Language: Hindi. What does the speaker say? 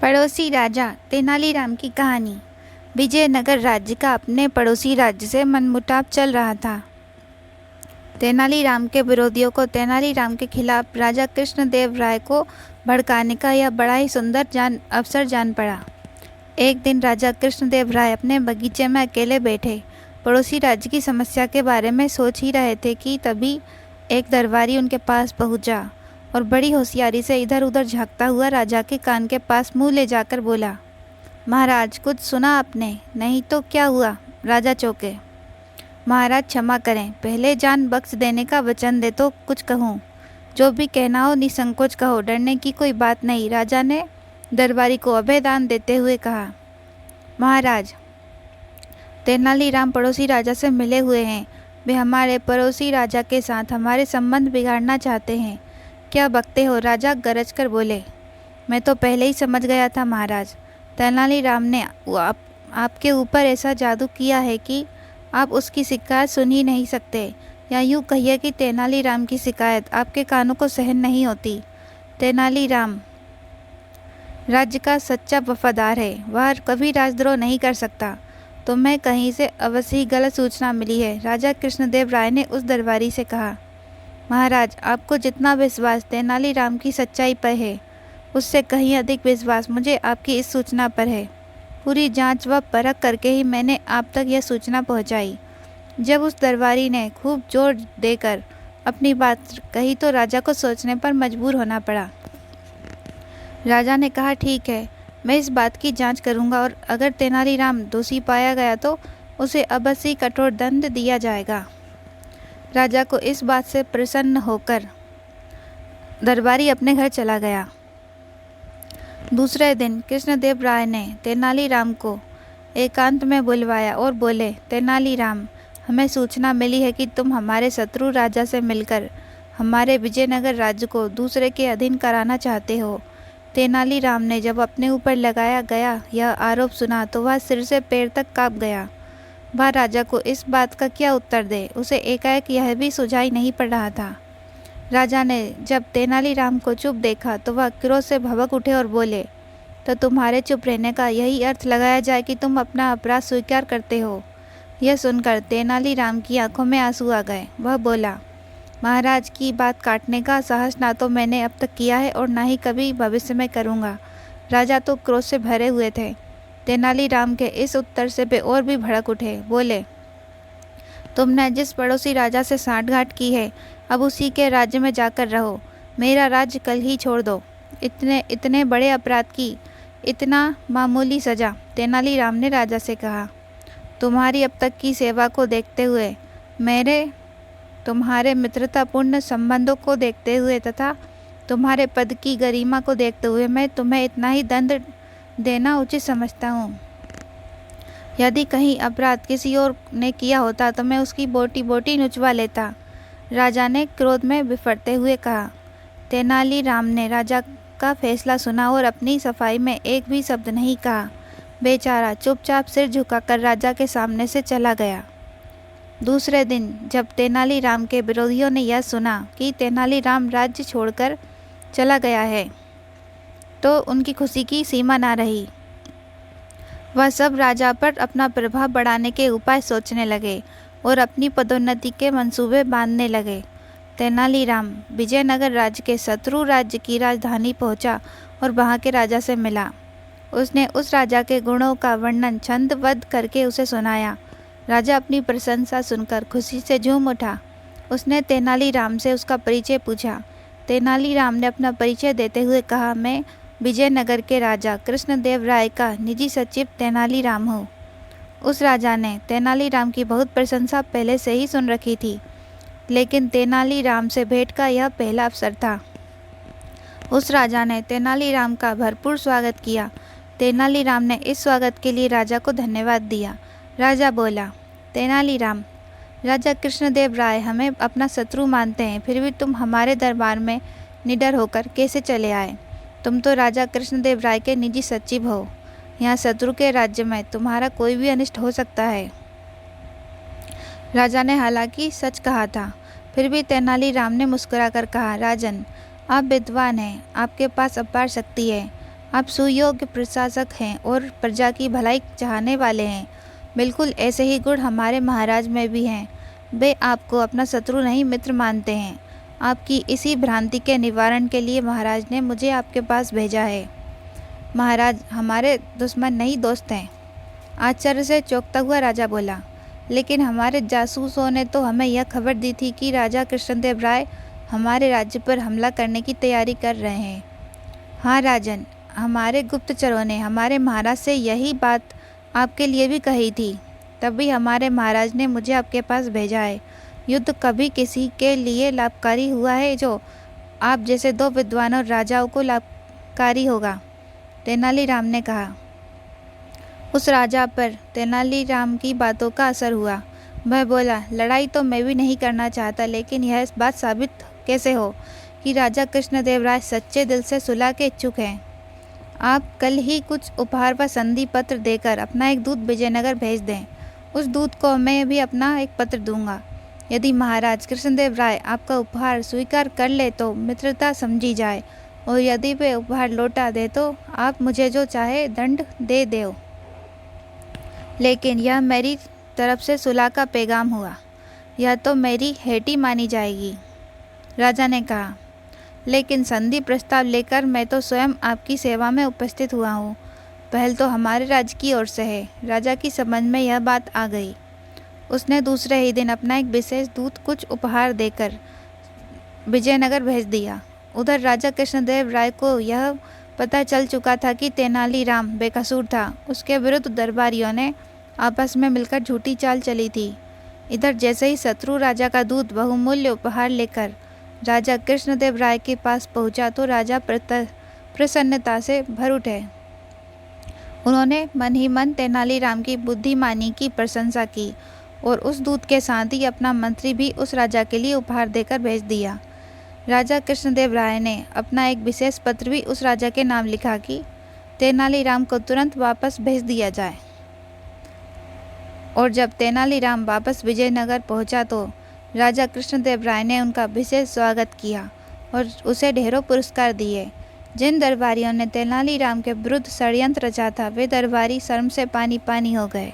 पड़ोसी राजा तेनालीराम की कहानी। विजयनगर राज्य का अपने पड़ोसी राज्य से मनमुटाव चल रहा था। तेनालीराम के विरोधियों को तेनालीराम के खिलाफ राजा कृष्णदेव राय को भड़काने का यह बड़ा ही सुंदर अवसर जान पड़ा। एक दिन राजा कृष्णदेव राय अपने बगीचे में अकेले बैठे पड़ोसी राज्य की समस्या के बारे में सोच ही रहे थे कि तभी एक दरबारी उनके पास पहुंचा और बड़ी होशियारी से इधर उधर झांकता हुआ राजा के कान के पास मुंह ले जाकर बोला, महाराज कुछ सुना आपने? नहीं तो क्या हुआ? राजा चौंके। महाराज क्षमा करें, पहले जान बख्श देने का वचन दे तो कुछ कहूँ। जो भी कहना हो निसंकोच कहो, डरने की कोई बात नहीं, राजा ने दरबारी को अभयदान देते हुए कहा। महाराज, तेनालीराम पड़ोसी राजा से मिले हुए हैं। वे हमारे पड़ोसी राजा के साथ हमारे संबंध बिगाड़ना चाहते हैं। क्या बकते हो? राजा गरज कर बोले। मैं तो पहले ही समझ गया था महाराज। तेनालीराम ने आपके ऊपर ऐसा जादू किया है कि आप उसकी शिकायत सुन ही नहीं सकते, या यूँ कहिए कि तेनालीराम की शिकायत आपके कानों को सहन नहीं होती। तेनालीराम राज्य का सच्चा वफादार है, वह कभी राजद्रोह नहीं कर सकता। तुम्हें कहीं से अवश्य ही गलत सूचना मिली है, राजा कृष्णदेव राय ने उस दरबारी से कहा। महाराज, आपको जितना विश्वास तेनालीराम की सच्चाई पर है, उससे कहीं अधिक विश्वास मुझे आपकी इस सूचना पर है। पूरी जांच व परख करके ही मैंने आप तक यह सूचना पहुंचाई। जब उस दरबारी ने खूब जोर देकर अपनी बात कही तो राजा को सोचने पर मजबूर होना पड़ा। राजा ने कहा, ठीक है, मैं इस बात की जांच करूंगा और अगर तेनालीराम दोषी पाया गया तो उसे अवश्य कठोर दंड दिया जाएगा। राजा को इस बात से प्रसन्न होकर दरबारी अपने घर चला गया। दूसरे दिन कृष्णदेव राय ने तेनालीराम को एकांत में बुलवाया और बोले, तेनालीराम, हमें सूचना मिली है कि तुम हमारे शत्रु राजा से मिलकर हमारे विजयनगर राज्य को दूसरे के अधीन कराना चाहते हो। तेनालीराम ने जब अपने ऊपर लगाया गया यह आरोप सुना तो वह सिर से पैर तक कांप गया। वह राजा को इस बात का क्या उत्तर दे, उसे एकाएक यह भी सुझाई नहीं पड़ रहा था। राजा ने जब तेनालीराम को चुप देखा तो वह क्रोध से भड़क उठे और बोले, तो तुम्हारे चुप रहने का यही अर्थ लगाया जाए कि तुम अपना अपराध स्वीकार करते हो। यह सुनकर तेनालीराम की आंखों में आंसू आ गए। वह बोला, महाराज की बात काटने का साहस ना तो मैंने अब तक किया है और ना ही कभी भविष्य में करूँगा। राजा तो क्रोध से भरे हुए थे। तेनालीराम के इस उत्तर से वे और भी भड़क उठे। बोले, तुमने जिस पड़ोसी राजा से सांठगांठ की है अब उसी के राज्य में जाकर रहो। मेरा राज्य कल ही छोड़ दो। इतने बड़े अपराध की इतना मामूली सजा? तेनालीराम ने राजा से कहा, तुम्हारी अब तक की सेवा को देखते हुए, तुम्हारे मित्रतापूर्ण संबंधों को देखते हुए तथा तुम्हारे पद की गरिमा को देखते हुए मैं तुम्हें इतना ही दंड देना उचित समझता हूँ। यदि कहीं अपराध किसी और ने किया होता तो मैं उसकी बोटी बोटी नुचवा लेता। राजा ने क्रोध में बिफरते हुए कहा। तेनालीराम ने राजा का फैसला सुना और अपनी सफाई में एक भी शब्द नहीं कहा। बेचारा चुपचाप सिर झुकाकर राजा के सामने से चला गया। दूसरे दिन जब तेनालीराम के विरोधियों ने यह सुना कि तेनालीराम राज्य छोड़कर चला गया है तो उनकी खुशी की सीमा ना रही। वह सब राजा पर अपना प्रभाव बढ़ाने के उपाय सोचने लगे और अपनी पदोन्नति के मंसूबे बांधने लगे। तेनालीराम विजयनगर राज्य के शत्रु राज्य की राजधानी पहुंचा और वहां के राजा से मिला। उसने उस राजा के गुणों का वर्णन छंदबद्ध करके उसे सुनाया। राजा अपनी प्रशंसा सुनकर खुशी से झूम उठा। उसने तेनालीराम से उसका परिचय पूछा। तेनालीराम ने अपना परिचय देते हुए कहा, मैं विजयनगर के राजा कृष्णदेव राय का निजी सचिव तेनालीराम हूँ। उस राजा ने तेनालीराम की बहुत प्रशंसा पहले से ही सुन रखी थी, लेकिन तेनालीराम से भेंट का यह पहला अवसर था। उस राजा ने तेनालीराम का भरपूर स्वागत किया। तेनालीराम ने इस स्वागत के लिए राजा को धन्यवाद दिया। राजा बोला, तेनालीराम, राजा कृष्णदेव राय हमें अपना शत्रु मानते हैं, फिर भी तुम हमारे दरबार में निडर होकर कैसे चले आए? तुम तो राजा कृष्णदेव राय के निजी सचिव हो। यहाँ शत्रु के राज्य में तुम्हारा कोई भी अनिष्ट हो सकता है। राजा ने हालांकि सच कहा था, फिर भी तेनालीराम ने मुस्कुराकर कहा, राजन, आप विद्वान हैं, आपके पास अपार शक्ति है। आप सुयोग्य प्रशासक हैं और प्रजा की भलाई चाहने वाले हैं। बिल्कुल ऐसे ही गुण हमारे महाराज में भी हैं। वे आपको अपना शत्रु नहीं मित्र मानते हैं। आपकी इसी भ्रांति के निवारण के लिए महाराज ने मुझे आपके पास भेजा है। महाराज हमारे दुश्मन नहीं दोस्त हैं। आश्चर्य से चौंकता हुआ राजा बोला, लेकिन हमारे जासूसों ने तो हमें यह खबर दी थी कि राजा कृष्णदेव राय हमारे राज्य पर हमला करने की तैयारी कर रहे हैं। हाँ राजन, हमारे गुप्तचरों ने हमारे महाराज से यही बात आपके लिए भी कही थी। तभी हमारे महाराज ने मुझे आपके पास भेजा है। युद्ध कभी किसी के लिए लाभकारी हुआ है जो आप जैसे दो विद्वान और राजाओं को लाभकारी होगा? तेनालीराम ने कहा। उस राजा पर तेनालीराम की बातों का असर हुआ। वह बोला, लड़ाई तो मैं भी नहीं करना चाहता, लेकिन यह बात साबित कैसे हो कि राजा कृष्णदेव राय सच्चे दिल से सुलह के इच्छुक हैं? आप कल ही कुछ उपहार व संधि पत्र देकर अपना एक दूत विजयनगर भेज दें। उस दूत को मैं भी अपना एक पत्र दूंगा। यदि महाराज कृष्णदेव राय आपका उपहार स्वीकार कर ले तो मित्रता समझी जाए, और यदि वे उपहार लौटा दे तो आप मुझे जो चाहे दंड दे दो। लेकिन यह मेरी तरफ से सुलह का पैगाम हुआ। यह तो मेरी हेटी मानी जाएगी। राजा ने कहा, लेकिन संधि प्रस्ताव लेकर मैं तो स्वयं आपकी सेवा में उपस्थित हुआ हूँ। पहल तो हमारे राज्य की ओर से है। राजा की समझ में यह बात आ गई। उसने दूसरे ही दिन अपना एक विशेष दूत कुछ उपहार देकर विजयनगर भेज दिया। उधर राजा कृष्णदेव राय को यह पता चल चुका था कि तेनालीराम बेकसूर था। उसके विरुद्ध दरबारियों ने आपस में मिलकर झूठी चाल चली थी। इधर जैसे ही शत्रु राजा का दूत बहुमूल्य उपहार लेकर राजा कृष्णदेव राय के पास पहुंचा तो राजा प्रसन्नता से भर उठे। उन्होंने मन ही मन तेनालीराम की बुद्धिमानी की प्रशंसा की और उस दूत के साथ ही अपना मंत्री भी उस राजा के लिए उपहार देकर भेज दिया। राजा कृष्णदेव राय ने अपना एक विशेष पत्र भी उस राजा के नाम लिखा कि तेनालीराम को तुरंत वापस भेज दिया जाए। और जब तेनालीराम वापस विजयनगर पहुंचा तो राजा कृष्णदेव राय ने उनका विशेष स्वागत किया और उसे ढेरों पुरस्कार दिए। जिन दरबारियों ने तेनालीराम के विरुद्ध षड्यंत्र रचा था वे दरबारी शर्म से पानी पानी हो गए।